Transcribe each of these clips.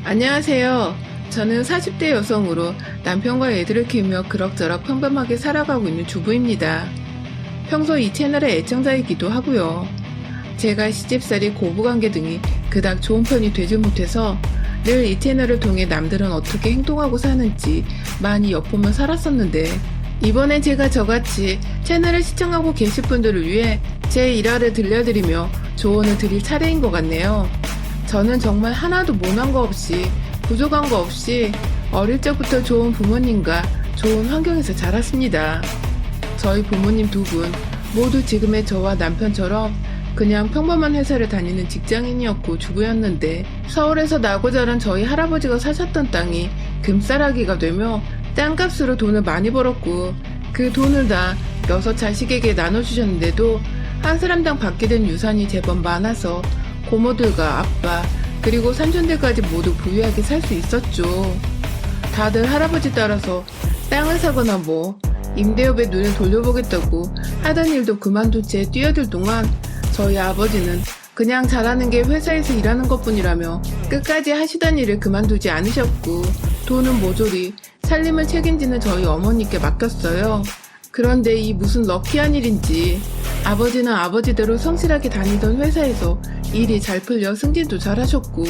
안녕하세요. 저는 40대 여성으로 남편과 애들을 키우며 그럭저럭 평범하게 살아가고 있는 주부입니다. 평소 이 채널의 애청자이기도 하고요. 제가 시집살이, 고부관계 등이 그닥 좋은 편이 되지 못해서 늘 이 채널을 통해 남들은 어떻게 행동하고 사는지 많이 엿보며 살았었는데, 이번엔 제가 저같이 채널을 시청하고 계실 분들을 위해 제 일화를 들려드리며 조언을 드릴 차례인 것 같네요. 저는 정말 하나도 모난 거 없이, 부족한 거 없이 어릴 적부터 좋은 부모님과 좋은 환경에서 자랐습니다. 저희 부모님 두 분 모두 지금의 저와 남편처럼 그냥 평범한 회사를 다니는 직장인이었고 주부였는데, 서울에서 나고 자란 저희 할아버지가 사셨던 땅이 금싸라기가 되며 땅값으로 돈을 많이 벌었고, 그 돈을 다 6자식에게 나눠주셨는데도 한 사람당 받게 된 유산이 제법 많아서 고모들과 아빠 그리고 삼촌들까지 모두 부유하게 살 수 있었죠. 다들 할아버지 따라서 땅을 사거나 임대업에 눈을 돌려보겠다고 하던 일도 그만둔 채 뛰어들 동안 저희 아버지는 그냥 잘하는 게 회사에서 일하는 것뿐이라며 끝까지 하시던 일을 그만두지 않으셨고, 돈은 모조리 살림을 책임지는 저희 어머니께 맡겼어요. 그런데 이 무슨 럭키한 일인지 아버지는 아버지대로 성실하게 다니던 회사에서 일이 잘 풀려 승진도 잘하셨고,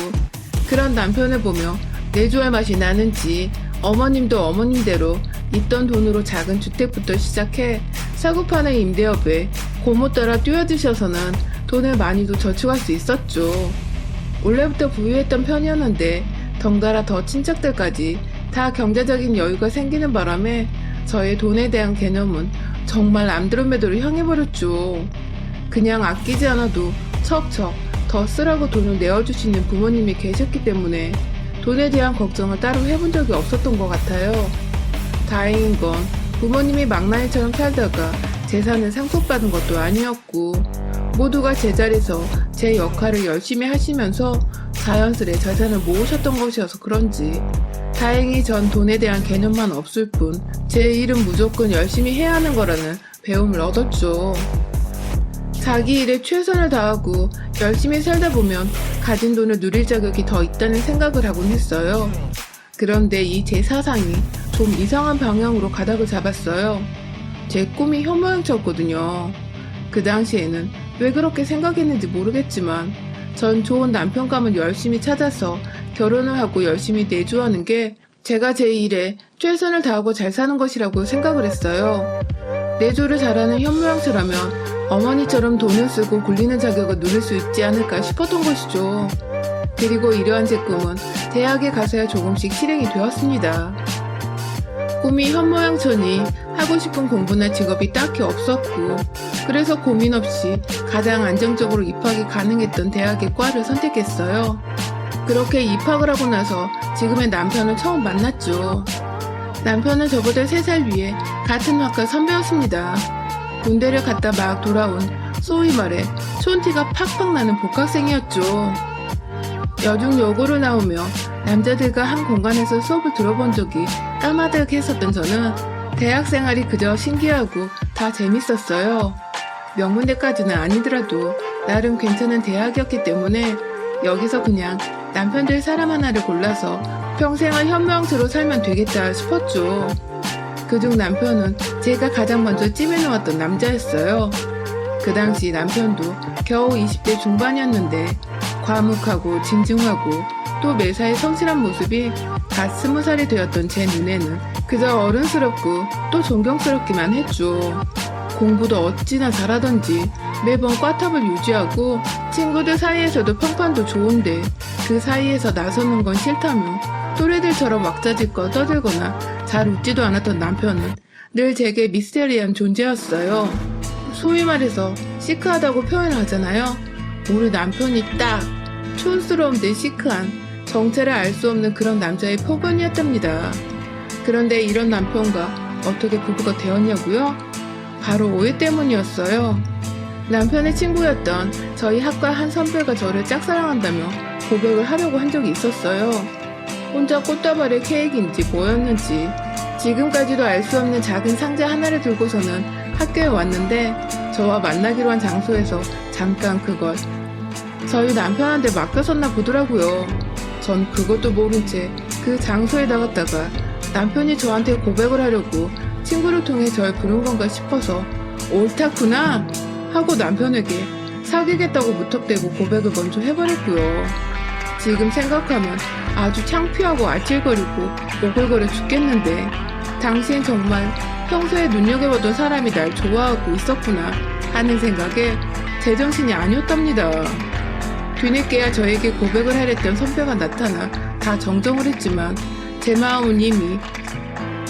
그런 남편을 보며 내조할 맛이 나는지 어머님도 어머님대로 있던 돈으로 작은 주택부터 시작해 사고 파는 임대업에 고모 따라 뛰어드셔서는 돈을 많이도 저축할 수 있었죠. 원래부터 부유했던 편이었는데 덩달아 더 친척들까지 다 경제적인 여유가 생기는 바람에 저의 돈에 대한 개념은 정말 안드로메다로 향해버렸죠. 그냥 아끼지 않아도 척척 더 쓰라고 돈을 내어주시는 부모님이 계셨기 때문에 돈에 대한 걱정을 따로 해본 적이 없었던 것 같아요. 다행인 건 부모님이 망나니처럼 살다가 재산을 상속받은 것도 아니었고, 모두가 제자리에서 제 역할을 열심히 하시면서 자연스레 재산을 모으셨던 것이어서 그런지 다행히 전 돈에 대한 개념만 없을 뿐 제 일은 무조건 열심히 해야 하는 거라는 배움을 얻었죠. 자기 일에 최선을 다하고 열심히 살다 보면 가진 돈을 누릴 자격이 더 있다는 생각을 하곤 했어요. 그런데 이 제 사상이 좀 이상한 방향으로 가닥을 잡았어요. 제 꿈이 현모양처였거든요. 그 당시에는 왜 그렇게 생각했는지 모르겠지만 전 좋은 남편감을 열심히 찾아서 결혼을 하고 열심히 내조하는 게 제가 제 일에 최선을 다하고 잘 사는 것이라고 생각을 했어요. 내조를 잘하는 현모양처라면 어머니처럼 돈을 쓰고 굴리는 자격을 누릴 수 있지 않을까 싶었던 것이죠. 그리고 이러한 제 꿈은 대학에 가서야 조금씩 실행이 되었습니다. 꿈이 현모양처니 하고 싶은 공부나 직업이 딱히 없었고, 그래서 고민 없이 가장 안정적으로 입학이 가능했던 대학의 과를 선택했어요. 그렇게 입학을 하고 나서 지금의 남편을 처음 만났죠. 남편은 저보다 3살 위에 같은 학과 선배였습니다. 군대를 갔다 막 돌아온 소위 말해 촌티가 팍팍 나는 복학생이었죠. 여중여고를 나오며 남자들과 한 공간에서 수업을 들어본 적이 까마득했었던 저는 대학 생활이 그저 신기하고 다 재밌었어요. 명문대까지는 아니더라도 나름 괜찮은 대학이었기 때문에 여기서 그냥 남편 될 사람 하나를 골라서 평생을 현모양처로 살면 되겠다 싶었죠. 그중 남편은 제가 가장 먼저 찜해놓았던 남자였어요. 그 당시 남편도 겨우 20대 중반이었는데 과묵하고 진중하고 또 매사에 성실한 모습이 갓 20살이 되었던 제 눈에는 그저 어른스럽고 또 존경스럽기만 했죠. 공부도 어찌나 잘하던지 매번 꽈탑을 유지하고 친구들 사이에서도 평판도 좋은데 그 사이에서 나서는 건 싫다며 또래들처럼 왁자지껄 떠들거나 잘 웃지도 않았던 남편은 늘 제게 미스테리한 존재였어요. 소위 말해서 시크하다고 표현을 하잖아요. 우리 남편이 딱 촌스러운 데 시크한, 정체를 알 수 없는 그런 남자의 표본이었답니다. 그런데 이런 남편과 어떻게 부부가 되었냐고요? 바로 오해 때문이었어요. 남편의 친구였던 저희 학과 한 선배가 저를 짝사랑한다며 고백을 하려고 한 적이 있었어요. 혼자 꽃다발의 케이크인지 뭐였는지 지금까지도 알 수 없는 작은 상자 하나를 들고서는 학교에 왔는데 저와 만나기로 한 장소에서 잠깐 그걸 저희 남편한테 맡겼었나 보더라고요. 전 그것도 모른 채 그 장소에 나갔다가 남편이 저한테 고백을 하려고 친구를 통해 절 부른 건가 싶어서 옳다구나 하고 남편에게 사귀겠다고 무턱대고 고백을 먼저 해버렸고요. 지금 생각하면 아주 창피하고 아찔거리고 오글거려 죽겠는데 당시엔 정말 평소에 눈여겨보던 사람이 날 좋아하고 있었구나 하는 생각에 제정신이 아니었답니다. 뒤늦게야 저에게 고백을 하랬던 선배가 나타나 다 정정을 했지만 제 마음은 이미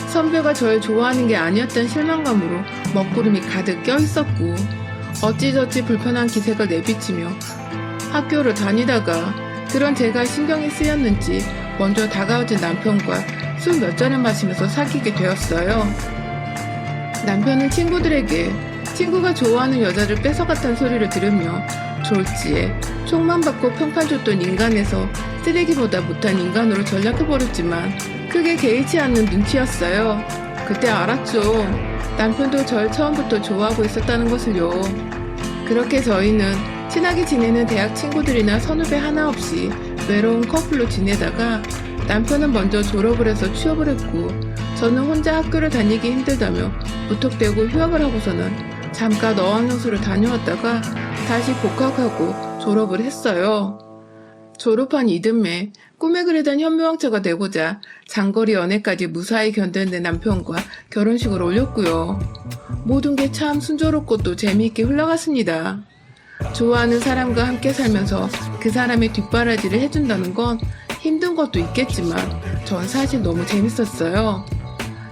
선배가 저를 좋아하는 게 아니었던 실망감으로 먹구름이 가득 껴있었고 어찌저찌 불편한 기색을 내비치며 학교를 다니다가 그런 제가 신경이 쓰였는지 먼저 다가오진 남편과 술 몇 잔을 마시면서 사귀게 되었어요. 남편은 친구들에게 친구가 좋아하는 여자를 뺏어갔다는 소리를 들으며 졸지에 총만 받고 평판 줬던 인간에서 쓰레기보다 못한 인간으로 전락해버렸지만 크게 개의치 않는 눈치였어요. 그때 알았죠. 남편도 절 처음부터 좋아하고 있었다는 것을요. 그렇게 저희는 친하게 지내는 대학 친구들이나 선후배 하나 없이 외로운 커플로 지내다가 남편은 먼저 졸업을 해서 취업을 했고 저는 혼자 학교를 다니기 힘들다며 무턱대고 휴학을 하고서는 잠깐 어학연수를 다녀왔다가 다시 복학하고 졸업을 했어요. 졸업한 이듬해 꿈에 그리던 현모양처가 되고자 장거리 연애까지 무사히 견뎌낸 남편과 결혼식을 올렸고요. 모든 게 참 순조롭고 또 재미있게 흘러갔습니다. 좋아하는 사람과 함께 살면서 그 사람의 뒷바라지를 해준다는 건 힘든 것도 있겠지만 전 사실 너무 재밌었어요.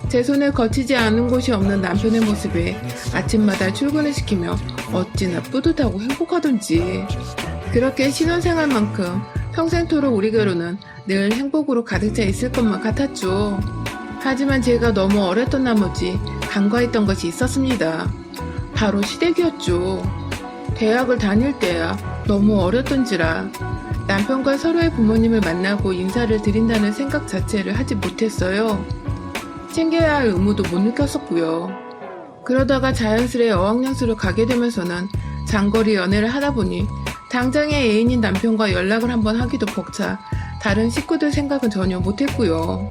제 손에 거치지 않은 곳이 없는 남편의 모습에 아침마다 출근을 시키며 어찌나 뿌듯하고 행복하던지. 그렇게 신혼생활만큼 평생토록 우리 결혼은 늘 행복으로 가득 차 있을 것만 같았죠. 하지만 제가 너무 어렸던 나머지 간과했던 것이 있었습니다. 바로 시댁이었죠. 대학을 다닐 때야 너무 어렸던지라 남편과 서로의 부모님을 만나고 인사를 드린다는 생각 자체를 하지 못했어요. 챙겨야 할 의무도 못 느꼈었고요. 그러다가 자연스레 어학연수를 가게 되면서는 장거리 연애를 하다 보니 당장의 애인인 남편과 연락을 한번 하기도 벅차 다른 식구들 생각은 전혀 못했고요.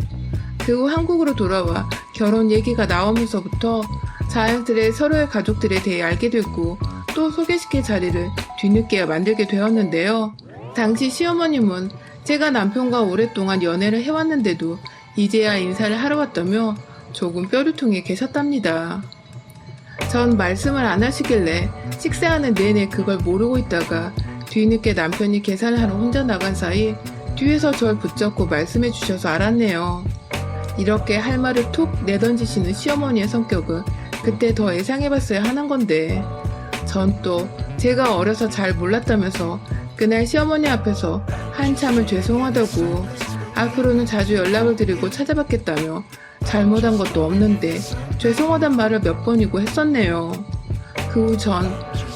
그 후 한국으로 돌아와 결혼 얘기가 나오면서부터 자연스레 서로의 가족들에 대해 알게 됐고 또 소개시킬 자리를 뒤늦게야 만들게 되었는데요. 당시 시어머님은 제가 남편과 오랫동안 연애를 해왔는데도 이제야 인사를 하러 왔다며 조금 뼈류통에 계셨답니다. 전 말씀을 안 하시길래 식사하는 내내 그걸 모르고 있다가 뒤늦게 남편이 계산을 하러 혼자 나간 사이 뒤에서 절 붙잡고 말씀해 주셔서 알았네요. 이렇게 할 말을 툭 내던지시는 시어머니의 성격은 그때 더 예상해봤어야 하는 건데 전 또 제가 어려서 잘 몰랐다면서 그날 시어머니 앞에서 한참을 죄송하다고 앞으로는 자주 연락을 드리고 찾아뵙겠다며 잘못한 것도 없는데 죄송하단 말을 몇 번이고 했었네요. 그 후 전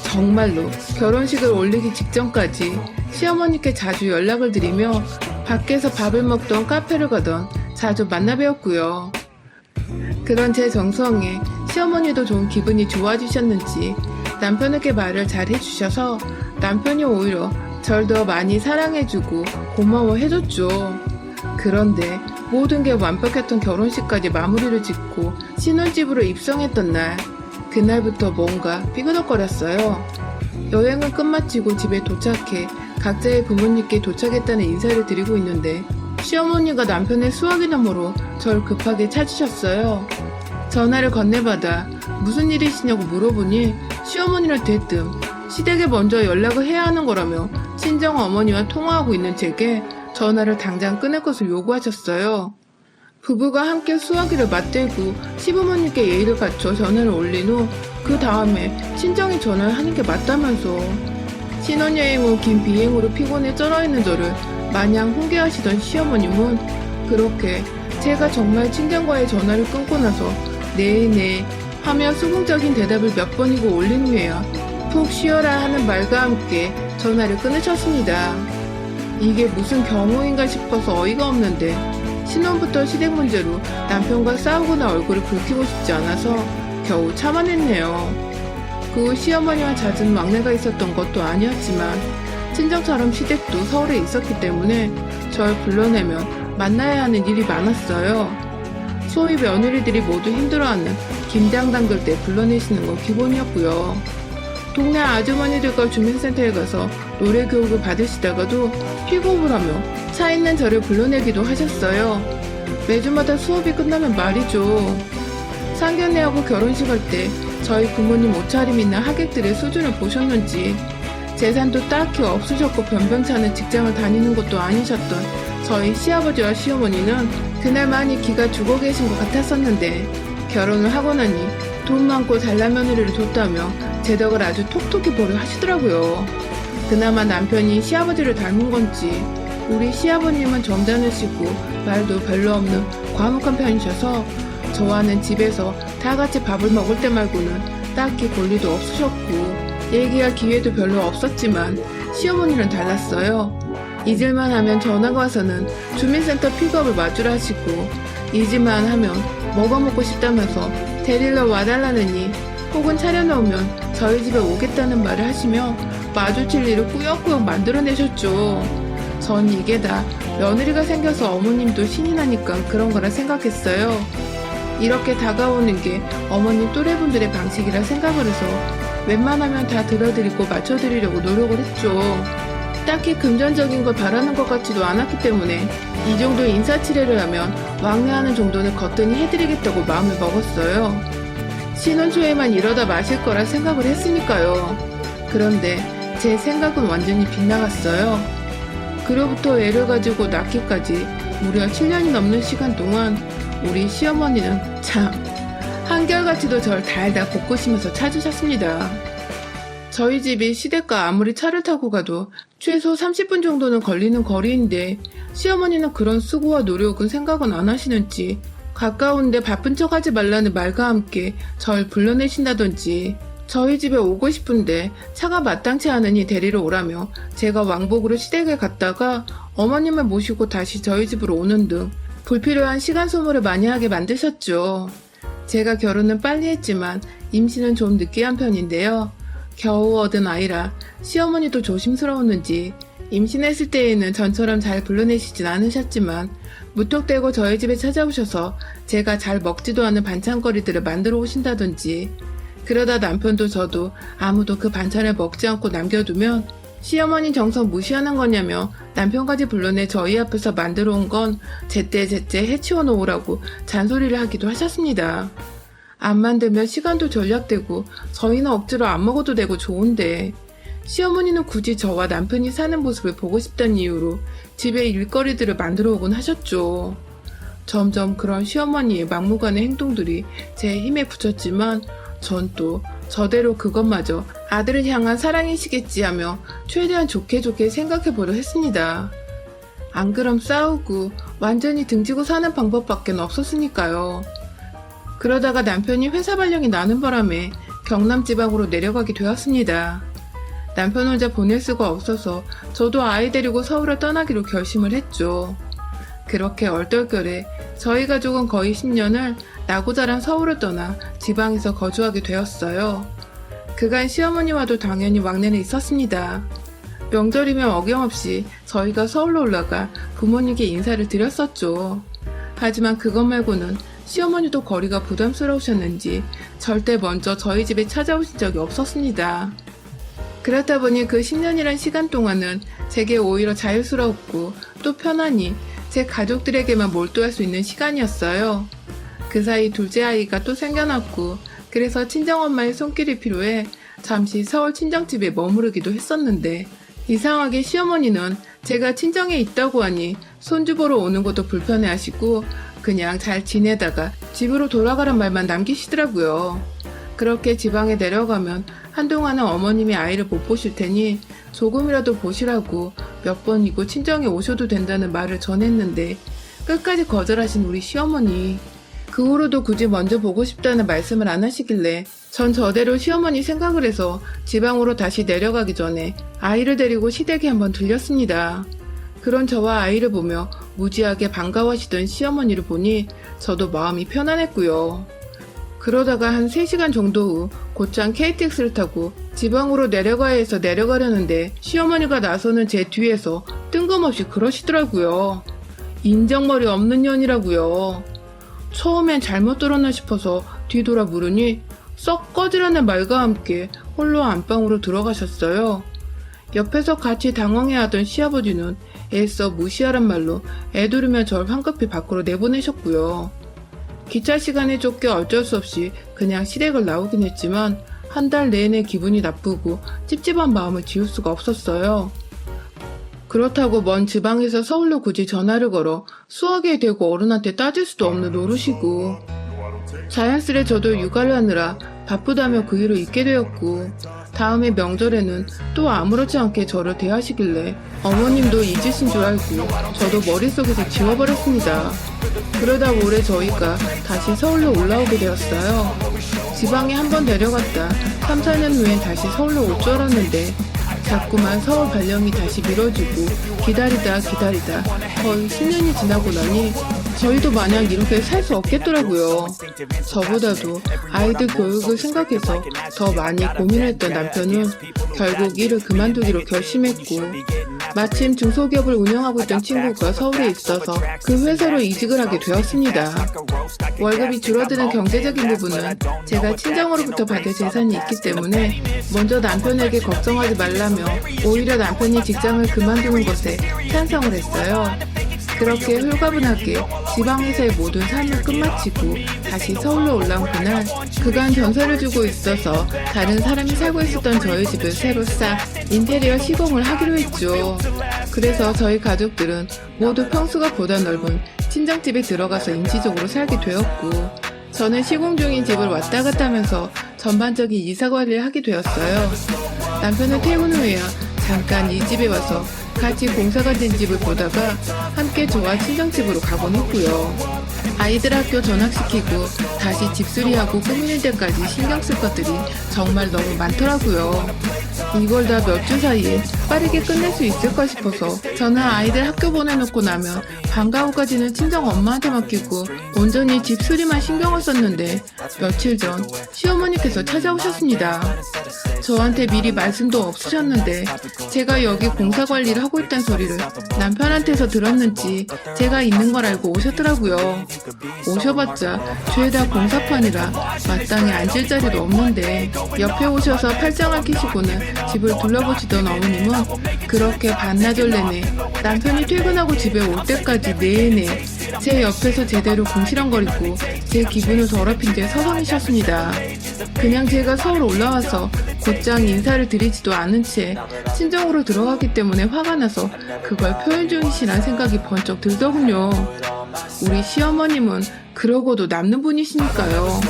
정말로 결혼식을 올리기 직전까지 시어머니께 자주 연락을 드리며 밖에서 밥을 먹던 카페를 가던 자주 만나 뵈었고요. 그런 제 정성에 시어머니도 좀 기분이 좋아지셨는지 남편에게 말을 잘 해주셔서 남편이 오히려 절 더 많이 사랑해주고 고마워해줬죠. 그런데 모든 게 완벽했던 결혼식까지 마무리를 짓고 신혼집으로 입성했던 날, 그날부터 뭔가 삐그덕거렸어요. 여행은 끝마치고 집에 도착해 각자의 부모님께 도착했다는 인사를 드리고 있는데 시어머니가 남편의 수화기 너머로 절 급하게 찾으셨어요. 전화를 건네받아 무슨 일이시냐고 물어보니 시어머니를 대뜸 시댁에 먼저 연락을 해야 하는 거라며 친정 어머니와 통화하고 있는 제게 전화를 당장 끊을 것을 요구하셨어요. 부부가 함께 수화기를 맞대고 시부모님께 예의를 갖춰 전화를 올린 후 그 다음에 친정이 전화를 하는 게 맞다면서 신혼여행 후 긴 비행으로 피곤해 쩔어있는 저를 마냥 훈계하시던 시어머님은 그렇게 제가 정말 친정과의 전화를 끊고 나서 네네 하며 수긍적인 대답을 몇 번이고 올린 후에야 푹 쉬어라 하는 말과 함께 전화를 끊으셨습니다. 이게 무슨 경우인가 싶어서 어이가 없는데 신혼부터 시댁 문제로 남편과 싸우거나 얼굴을 붉히고 싶지 않아서 겨우 참아냈네요. 그 후 시어머니와 잦은 왕래가 있었던 것도 아니었지만 친정처럼 시댁도 서울에 있었기 때문에 절 불러내면 만나야 하는 일이 많았어요. 소위 며느리들이 모두 힘들어하는 김장 담글 때 불러내시는 건 기본이었고요. 동네 아주머니들과 주민센터에 가서 노래 교육을 받으시다가도 픽업을 하며 차 있는 저를 불러내기도 하셨어요. 매주마다 수업이 끝나면 말이죠. 상견례하고 결혼식 할 때 저희 부모님 옷차림 있는 하객들의 수준을 보셨는지 재산도 딱히 없으셨고 변변찮은 직장을 다니는 것도 아니셨던 저희 시아버지와 시어머니는 그날 많이 기가 죽어 계신 것 같았었는데 결혼을 하고 나니 돈 많고 잘난 며느리를 뒀다며 제 덕을 아주 톡톡히 보려 하시더라고요. 그나마 남편이 시아버지를 닮은 건지 우리 시아버님은 점잖으시고 말도 별로 없는 과묵한 편이셔서 저와는 집에서 다 같이 밥을 먹을 때 말고는 딱히 볼 일도 없으셨고 얘기할 기회도 별로 없었지만 시어머니는 달랐어요. 잊을만 하면 전화가 와서는 주민센터 픽업을 마주라 하시고 잊을만 하면 뭐가 먹고 싶다면서 데리러 와달라느니 혹은 차려놓으면 저희 집에 오겠다는 말을 하시며 마주칠 일을 꾸역꾸역 만들어내셨죠. 전 이게 다 며느리가 생겨서 어머님도 신이 나니까 그런 거라 생각했어요. 이렇게 다가오는 게 어머님 또래분들의 방식이라 생각을 해서 웬만하면 다 들어드리고 맞춰드리려고 노력을 했죠. 딱히 금전적인 걸 바라는 것 같지도 않았기 때문에 이 정도 인사치레를 하면 왕래하는 정도는 거뜬히 해드리겠다고 마음을 먹었어요. 신혼 초에만 이러다 마실 거라 생각을 했으니까요. 그런데 제 생각은 완전히 빗나갔어요. 그로부터 애를 가지고 낳기까지 무려 7년이 넘는 시간 동안 우리 시어머니는 참 한결같이도 절 달달 볶으시면서 찾으셨습니다. 저희 집이 시댁과 아무리 차를 타고 가도 최소 30분 정도는 걸리는 거리인데 시어머니는 그런 수고와 노력은 생각은 안 하시는지 가까운데 바쁜 척 하지 말라는 말과 함께 절 불러내신다든지 저희 집에 오고 싶은데 차가 마땅치 않으니 데리러 오라며 제가 왕복으로 시댁에 갔다가 어머님을 모시고 다시 저희 집으로 오는 등 불필요한 시간 소모를 많이 하게 만드셨죠. 제가 결혼은 빨리 했지만 임신은 좀 늦게 한 편인데요. 겨우 얻은 아이라 시어머니도 조심스러웠는지 임신했을 때에는 전처럼 잘 불러내시진 않으셨지만 무턱대고 저희 집에 찾아오셔서 제가 잘 먹지도 않은 반찬거리들을 만들어 오신다든지 그러다 남편도 저도 아무도 그 반찬을 먹지 않고 남겨두면 시어머니 정성 무시하는 거냐며 남편까지 불러내 저희 앞에서 만들어 온 건 제때 해치워 놓으라고 잔소리를 하기도 하셨습니다. 안 만들면 시간도 절약되고 저희는 억지로 안 먹어도 되고 좋은데 시어머니는 굳이 저와 남편이 사는 모습을 보고 싶다는 이유로 집에 일거리들을 만들어 오곤 하셨죠. 점점 그런 시어머니의 막무가내 행동들이 제 힘에 붙였지만 전 또 저대로 그것마저 아들을 향한 사랑이시겠지 하며 최대한 좋게 생각해보려 했습니다. 안 그럼 싸우고 완전히 등지고 사는 방법밖에 없었으니까요. 그러다가 남편이 회사 발령이 나는 바람에 경남 지방으로 내려가게 되었습니다. 남편 혼자 보낼 수가 없어서 저도 아이 데리고 서울을 떠나기로 결심을 했죠. 그렇게 얼떨결에 저희 가족은 거의 10년을 나고 자란 서울을 떠나 지방에서 거주하게 되었어요. 그간 시어머니와도 당연히 왕래는 있었습니다. 명절이면 어김없이 저희가 서울로 올라가 부모님께 인사를 드렸었죠. 하지만 그것 말고는 시어머니도 거리가 부담스러우셨는지 절대 먼저 저희 집에 찾아오신 적이 없었습니다. 그렇다 보니 그 10년이란 시간 동안은 제게 오히려 자유스러웠고 또 편안히 제 가족들에게만 몰두할 수 있는 시간이었어요. 그 사이 둘째 아이가 또 생겨났고 그래서 친정엄마의 손길이 필요해 잠시 서울 친정집에 머무르기도 했었는데 이상하게 시어머니는 제가 친정에 있다고 하니 손주 보러 오는 것도 불편해하시고 그냥 잘 지내다가 집으로 돌아가란 말만 남기시더라고요. 그렇게 지방에 내려가면 한동안은 어머님이 아이를 못 보실 테니 조금이라도 보시라고 몇 번이고 친정에 오셔도 된다는 말을 전했는데 끝까지 거절하신 우리 시어머니. 그 후로도 굳이 먼저 보고 싶다는 말씀을 안 하시길래 전 저대로 시어머니 생각을 해서 지방으로 다시 내려가기 전에 아이를 데리고 시댁에 한번 들렸습니다. 그런 저와 아이를 보며 무지하게 반가워하시던 시어머니를 보니 저도 마음이 편안했고요. 그러다가 한 3시간 정도 후 곧장 KTX를 타고 지방으로 내려가야 해서 내려가려는데 시어머니가 나서는 제 뒤에서 뜬금없이 그러시더라고요. 인정머리 없는 년이라고요. 처음엔 잘못 들었나 싶어서 뒤돌아 물으니 썩 꺼지라는 말과 함께 홀로 안방으로 들어가셨어요. 옆에서 같이 당황해하던 시아버지는 애써 무시하란 말로 애두르며 절 황급히 밖으로 내보내셨고요. 기차 시간에 쫓겨 어쩔 수 없이 그냥 시댁을 나오긴 했지만 한 달 내내 기분이 나쁘고 찝찝한 마음을 지울 수가 없었어요. 그렇다고 먼 지방에서 서울로 굳이 전화를 걸어 수학에 대고 어른한테 따질 수도 없는 노릇이고, 자연스레 저도 육아를 하느라 바쁘다며 그 일을 잊게 되었고, 다음에 명절에는 또 아무렇지 않게 저를 대하시길래 어머님도 잊으신 줄 알고 저도 머릿속에서 지워버렸습니다. 그러다 올해 저희가 다시 서울로 올라오게 되었어요. 지방에 한번 데려갔다 3, 4년 후엔 다시 서울로 올 줄 알았는데 자꾸만 서울 발령이 다시 미뤄지고 기다리다 거의 10년이 지나고 나니 저희도 마냥 이렇게 살 수 없겠더라고요. 저보다도 아이들 교육을 생각해서 더 많이 고민했던 남편은 결국 일을 그만두기로 결심했고, 마침 중소기업을 운영하고 있던 친구가 서울에 있어서 그 회사로 이직을 하게 되었습니다. 월급이 줄어드는 경제적인 부분은 제가 친정으로부터 받을 재산이 있기 때문에 먼저 남편에게 걱정하지 말라며 오히려 남편이 직장을 그만두는 것에 찬성을 했어요. 그렇게 홀가분하게 지방에서의 모든 삶을 끝마치고 다시 서울로 올라온 그날, 그간 전세를 주고 있어서 다른 사람이 살고 있었던 저희 집을 새로 싹 인테리어 시공을 하기로 했죠. 그래서 저희 가족들은 모두 평수가 보다 넓은 친정집에 들어가서 임시적으로 살게 되었고, 저는 시공 중인 집을 왔다 갔다 하면서 전반적인 이사 관리를 하게 되었어요. 남편은 퇴근 후에야 잠깐 이 집에 와서 같이 공사가 된 집을 보다가 함께 저와 친정집으로 가곤 했고요. 아이들 학교 전학시키고 다시 집수리하고 꾸미는 데까지 신경 쓸 것들이 정말 너무 많더라고요. 이걸 다 몇 주 사이에 빠르게 끝낼 수 있을까 싶어서 저는 아이들 학교 보내놓고 나면 방과 후까지는 친정 엄마한테 맡기고 온전히 집수리만 신경을 썼는데 며칠 전 시어머니께서 찾아오셨습니다. 저한테 미리 말씀도 없으셨는데 제가 여기 공사 관리를 하고 있다는 소리를 남편한테서 들었는지 제가 있는 걸 알고 오셨더라고요. 오셔봤자 죄다 공사판이라 마땅히 앉을 자리도 없는데 옆에 오셔서 팔짱을 끼시고는 집을 둘러보시던 어머님은 그렇게 반나절 내내 남편이 퇴근하고 집에 올 때까지 내내 제 옆에서 제대로 궁시렁거리고 제 기분을 더럽힌 채 서성이셨습니다. 그냥 제가 서울 올라와서 곧장 인사를 드리지도 않은 채 친정으로 들어갔기 때문에 화가 나서 그걸 표현 중이시란 생각이 번쩍 들더군요. 우리 시어머님은 그러고도 남는 분이시니까요.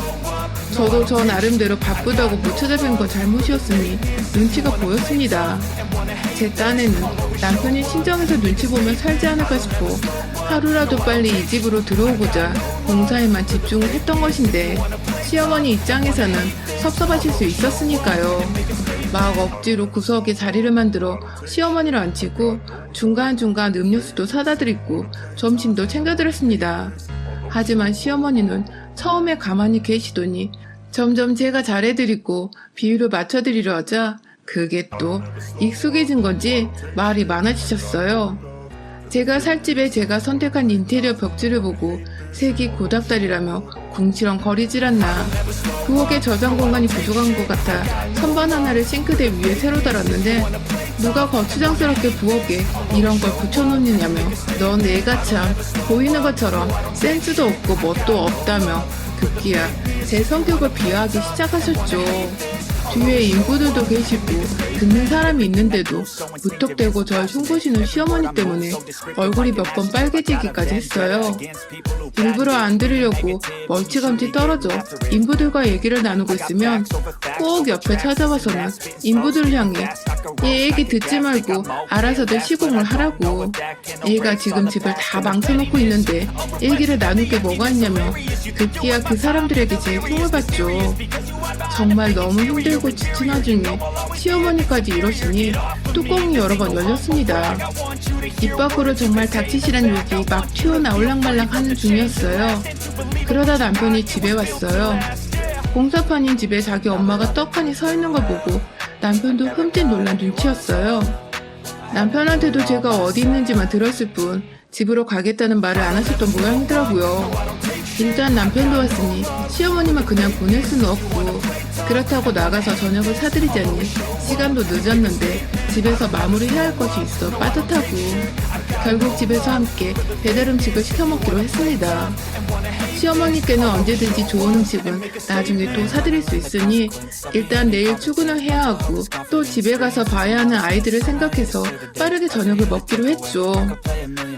저도 저 나름대로 바쁘다고 못 찾아뵌 건 잘못이었으니 눈치가 보였습니다. 제 딴에는 남편이 친정에서 눈치 보면 살지 않을까 싶어 하루라도 빨리 이 집으로 들어오고자 공사에만 집중을 했던 것인데, 시어머니 입장에서는 섭섭하실 수 있었으니까요. 막 억지로 구석에 자리를 만들어 시어머니를 앉히고 중간중간 음료수도 사다 드리고 점심도 챙겨드렸습니다. 하지만 시어머니는 처음에 가만히 계시더니 점점 제가 잘해드리고 비율을 맞춰드리려 하자 그게 또 익숙해진 건지 말이 많아지셨어요. 제가 살 집에 제가 선택한 인테리어 벽지를 보고 색이 고닥다리라며 궁시렁거리질 않나. 부엌에 저장 공간이 부족한 것 같아 선반 하나를 싱크대 위에 새로 달았는데 누가 거추장스럽게 부엌에 이런 걸 붙여놓느냐며 넌 애가 참 보이는 것처럼 센스도 없고 멋도 없다며 급기야 제 성격을 비하하기 시작하셨죠. 뒤에 인부들도 계시고 듣는 사람이 있는데도 무턱대고 절 흉보시는 시어머니 때문에 얼굴이 몇 번 빨개지기까지 했어요. 일부러 안 들으려고 멀찌감치 떨어져 인부들과 얘기를 나누고 있으면 꼭 옆에 찾아와서는 인부들을 향해 얘 얘기 듣지 말고 알아서들 시공을 하라고, 얘가 지금 집을 다 망쳐놓고 있는데 얘기를 나눌 게 뭐가 있냐며 급기야 그 사람들에게 제 흉을 받죠. 정말 너무 힘들고 지친 와중에 시어머니까지 이러시니 뚜껑이 여러 번 열렸습니다. 입 밖으로 정말 닥치시란 욕이 막 튀어나올랑말랑 하는 중이었어요. 그러다 남편이 집에 왔어요. 공사판인 집에 자기 엄마가 떡하니 서 있는 걸 보고 남편도 흠칫 놀란 눈치였어요. 남편한테도 제가 어디 있는지만 들었을 뿐 집으로 가겠다는 말을 안 하셨던 모양이더라고요. 일단 남편도 왔으니 시어머니만 그냥 보낼 수는 없고 그렇다고 나가서 저녁을 사드리자니 시간도 늦었는데 집에서 마무리해야 할 것이 있어 빠듯하고 결국 집에서 함께 배달 음식을 시켜 먹기로 했습니다. 시어머니께는 언제든지 좋은 음식은 나중에 또 사드릴 수 있으니 일단 내일 출근을 해야 하고 또 집에 가서 봐야 하는 아이들을 생각해서 빠르게 저녁을 먹기로 했죠.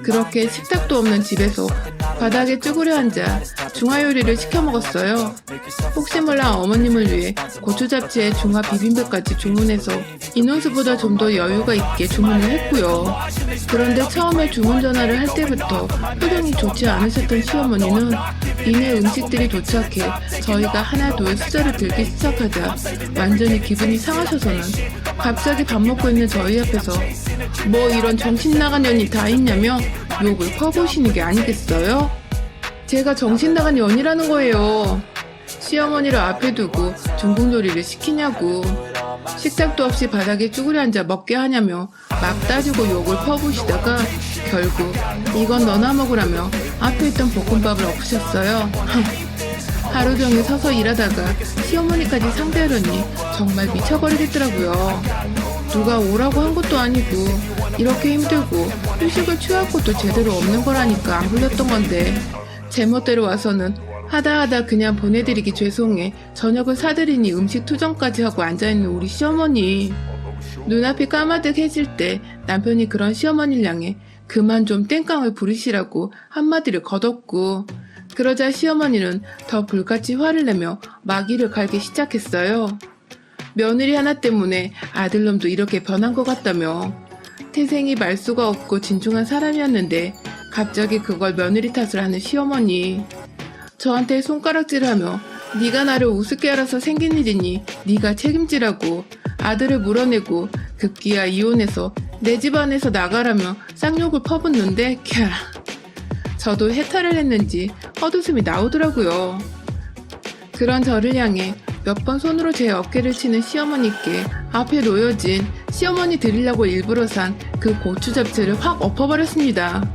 그렇게 식탁도 없는 집에서 바닥에 쭈그려 앉아 중화 요리를 시켜 먹었어요. 혹시 몰라 어머님을 위해 고추 잡채에 중화 비빔밥까지 주문해서 인원수보다 좀 더 여유가 있게 주문을 했고요. 그런데 처음에 주문 전화를 할 때부터 표정이 좋지 않으셨던 시어머니는 이내 음식들이 도착해 저희가 하나 둘 수저를 들기 시작하자 완전히 기분이 상하셔서는 갑자기 밥 먹고 있는 저희 앞에서 뭐 이런 정신 나간 년이 다 있냐며 욕을 퍼부으시는 게 아니겠어요? 제가 정신 나간 년이라는 거예요. 시어머니를 앞에 두고 중국 요리를 시키냐고 식탁도 없이 바닥에 쭈그려 앉아 먹게 하냐며 막 따지고 욕을 퍼부으시다가 결국 이건 너나 먹으라며 앞에 있던 볶음밥을 엎으셨어요. 하루 종일 서서 일하다가 시어머니까지 상대하려니 정말 미쳐버리겠더라고요. 누가 오라고 한 것도 아니고 이렇게 힘들고 휴식을 취할 것도 제대로 없는 거라니까 안 불렸던 건데 제 멋대로 와서는 하다 그냥 보내드리기 죄송해 저녁을 사드리니 음식 투정까지 하고 앉아있는 우리 시어머니. 눈앞이 까마득해질 때 남편이 그런 시어머니를 향해 그만 좀 땡깡을 부리시라고 한마디를 거뒀고 그러자 시어머니는 더 불같이 화를 내며 마귀를 갈기 시작했어요. 며느리 하나 때문에 아들놈도 이렇게 변한 것 같다며 태생이 말수가 없고 진중한 사람이었는데 갑자기 그걸 며느리 탓을 하는 시어머니. 저한테 손가락질을 하며 네가 나를 우습게 알아서 생긴 일이니 네가 책임지라고 아들을 물어내고 급기야 이혼해서 내 집 안에서 나가라며 쌍욕을 퍼붓는데 캬. 저도 해탈을 했는지 헛웃음이 나오더라고요. 그런 저를 향해 몇 번 손으로 제 어깨를 치는 시어머니께 앞에 놓여진 시어머니 드리려고 일부러 산 그 고추 잡채를 확 엎어버렸습니다.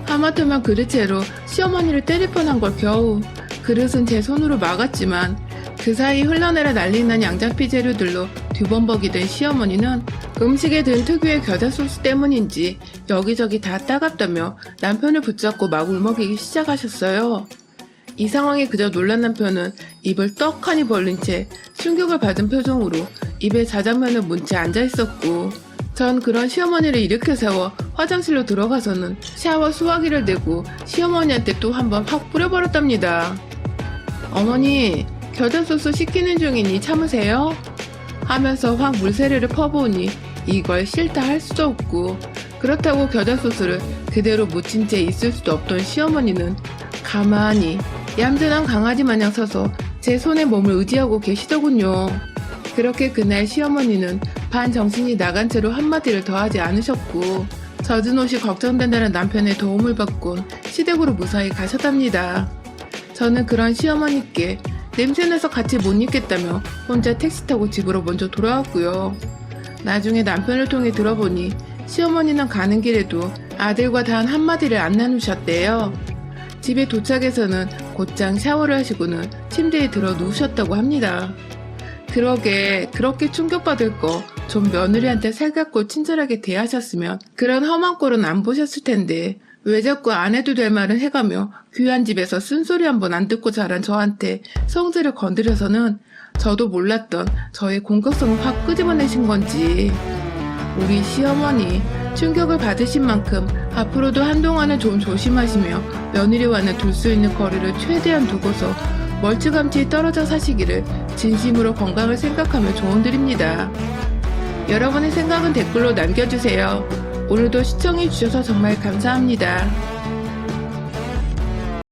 하마터면 그릇채로 시어머니를 때릴 뻔한 걸 겨우 그릇은 제 손으로 막았지만 그 사이 흘러내려 난리난 양장피 재료들로 뒤범벅이 된 시어머니는 음식에 든 특유의 겨자 소스 때문인지 여기저기 다 따갑다며 남편을 붙잡고 막 울먹이기 시작하셨어요. 이 상황에 그저 놀란 남편은 입을 떡하니 벌린 채 충격을 받은 표정으로 입에 자장면을 문 채 앉아있었고 전 그런 시어머니를 일으켜 세워 화장실로 들어가서는 샤워 수화기를 대고 시어머니한테 또 한 번 확 뿌려버렸답니다. 어머니, 겨자소스 시키는 중이니 참으세요? 하면서 확 물세례를 퍼부으니 이걸 싫다 할 수도 없고 그렇다고 겨자소스를 그대로 묻힌 채 있을 수도 없던 시어머니는 가만히 얌전한 강아지 마냥 서서 제 손에 몸을 의지하고 계시더군요. 그렇게 그날 시어머니는 반정신이 나간 채로 한마디를 더 하지 않으셨고 젖은 옷이 걱정된다는 남편의 도움을 받곤 시댁으로 무사히 가셨답니다. 저는 그런 시어머니께 냄새나서 같이 못 있겠다며 혼자 택시 타고 집으로 먼저 돌아왔고요. 나중에 남편을 통해 들어보니 시어머니는 가는 길에도 아들과 단 한마디를 안 나누셨대요. 집에 도착해서는 곧장 샤워를 하시고는 침대에 들어 누우셨다고 합니다. 그러게 그렇게 충격받을 거 좀 며느리한테 살갑고 친절하게 대하셨으면 그런 험한 꼴은 안 보셨을 텐데 왜 자꾸 안 해도 될 말은 해가며 귀한 집에서 쓴소리 한 번 안 듣고 자란 저한테 성질을 건드려서는 저도 몰랐던 저의 공격성을 확 끄집어내신 건지. 우리 시어머니 충격을 받으신 만큼 앞으로도 한동안은 좀 조심하시며 며느리와는 둘 수 있는 거리를 최대한 두고서 멀찌감치 떨어져 사시기를 진심으로 건강을 생각하며 조언드립니다. 여러분의 생각은 댓글로 남겨주세요. 오늘도 시청해주셔서 정말 감사합니다.